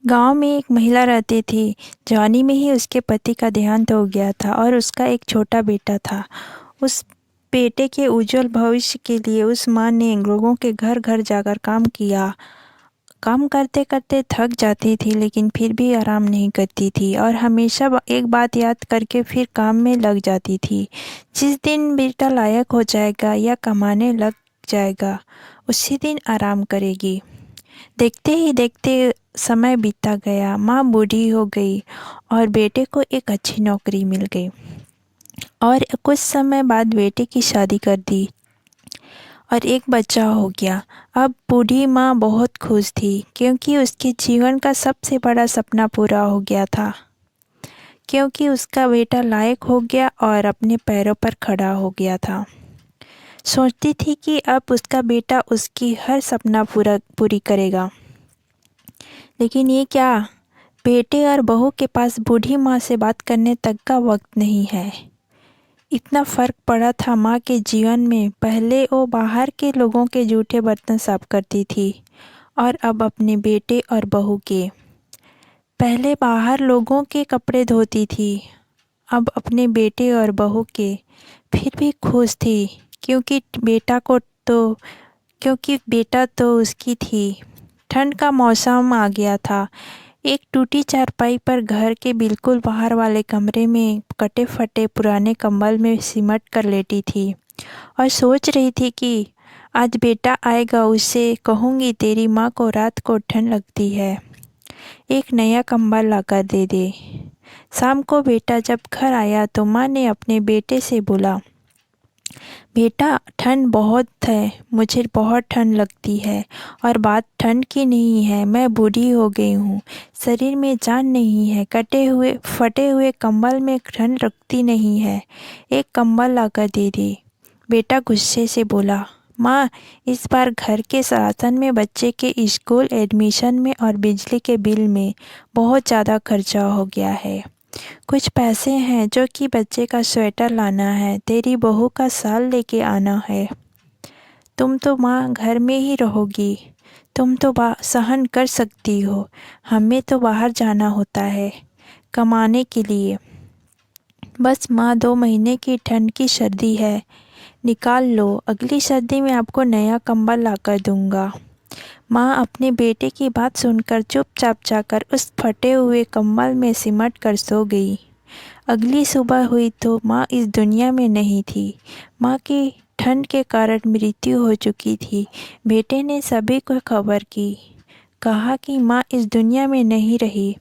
गांव में एक महिला रहती थी। जवानी में ही उसके पति का देहांत हो गया था और उसका एक छोटा बेटा था। उस बेटे के उज्जवल भविष्य के लिए उस माँ ने लोगों के घर घर जाकर काम किया। काम करते करते थक जाती थी, लेकिन फिर भी आराम नहीं करती थी और हमेशा एक बात याद करके फिर काम में लग जाती थी। जिस दिन बेटा लायक हो जाएगा या कमाने लग जाएगा, उसी दिन आराम करेगी। देखते ही देखते समय बीतता गया। माँ बूढ़ी हो गई और बेटे को एक अच्छी नौकरी मिल गई और कुछ समय बाद बेटे की शादी कर दी और एक बच्चा हो गया। अब बूढ़ी माँ बहुत खुश थी, क्योंकि उसके जीवन का सबसे बड़ा सपना पूरा हो गया था, क्योंकि उसका बेटा लायक हो गया और अपने पैरों पर खड़ा हो गया था। सोचती थी कि अब उसका बेटा उसकी हर सपना पूरी करेगा। लेकिन ये क्या, बेटे और बहू के पास बूढ़ी माँ से बात करने तक का वक्त नहीं है। इतना फर्क पड़ा था माँ के जीवन में। पहले वो बाहर के लोगों के जूठे बर्तन साफ करती थी और अब अपने बेटे और बहू के। पहले बाहर लोगों के कपड़े धोती थी, अब अपने बेटे और बहू के। फिर भी खुश थी, क्योंकि बेटा तो उसकी थी। ठंड का मौसम आ गया था। एक टूटी चारपाई पर घर के बिल्कुल बाहर वाले कमरे में कटे फटे पुराने कंबल में सिमट कर लेटी थी और सोच रही थी कि आज बेटा आएगा, उसे कहूँगी तेरी माँ को रात को ठंड लगती है, एक नया कंबल लाकर दे दे। शाम को बेटा जब घर आया तो माँ ने अपने बेटे से बोला, बेटा ठंड बहुत है, मुझे बहुत ठंड लगती है। और बात ठंड की नहीं है, मैं बूढ़ी हो गई हूँ, शरीर में जान नहीं है, फटे हुए कंबल में ठंड लगती नहीं है, एक कंबल लाकर दे दे। बेटा गुस्से से बोला, माँ इस बार घर के राशन में, बच्चे के स्कूल एडमिशन में और बिजली के बिल में बहुत ज़्यादा खर्चा हो गया है। कुछ पैसे हैं जो कि बच्चे का स्वेटर लाना है, तेरी बहू का साल लेके आना है। तुम तो माँ घर में ही रहोगी, तुम तो सहन कर सकती हो, हमें तो बाहर जाना होता है कमाने के लिए। बस माँ 2 महीने की ठंड की सर्दी है, निकाल लो, अगली सर्दी में आपको नया कंबल लाकर दूंगा। माँ अपने बेटे की बात सुनकर चुपचाप जाकर उस फटे हुए कंबल में सिमट कर सो गई। अगली सुबह हुई तो माँ इस दुनिया में नहीं थी। माँ की ठंड के कारण मृत्यु हो चुकी थी। बेटे ने सभी को खबर की, कहा कि माँ इस दुनिया में नहीं रही।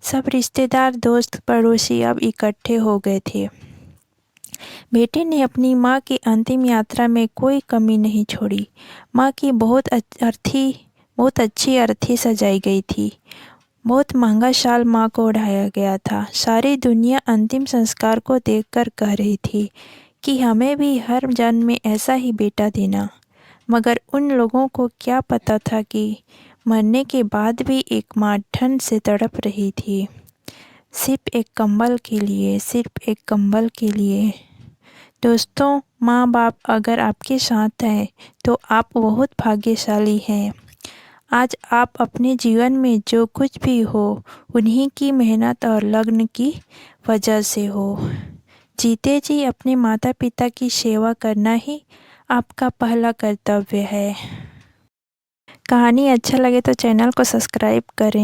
सब रिश्तेदार, दोस्त, पड़ोसी अब इकट्ठे हो गए थे। बेटे ने अपनी माँ की अंतिम यात्रा में कोई कमी नहीं छोड़ी। माँ की बहुत अच्छी अर्थी सजाई गई थी। बहुत महंगा शाल माँ को ओढ़ाया गया था। सारी दुनिया अंतिम संस्कार को देखकर कह रही थी कि हमें भी हर जन्म में ऐसा ही बेटा देना। मगर उन लोगों को क्या पता था कि मरने के बाद भी एक माँ ठंड से तड़प रही थी, सिर्फ एक कंबल के लिए, सिर्फ एक कंबल के लिए। दोस्तों, माँ बाप अगर आपके साथ हैं तो आप बहुत भाग्यशाली हैं। आज आप अपने जीवन में जो कुछ भी हो, उन्हीं की मेहनत और लगन की वजह से हो। जीते जी अपने माता पिता की सेवा करना ही आपका पहला कर्तव्य है। कहानी अच्छा लगे तो चैनल को सब्सक्राइब करें।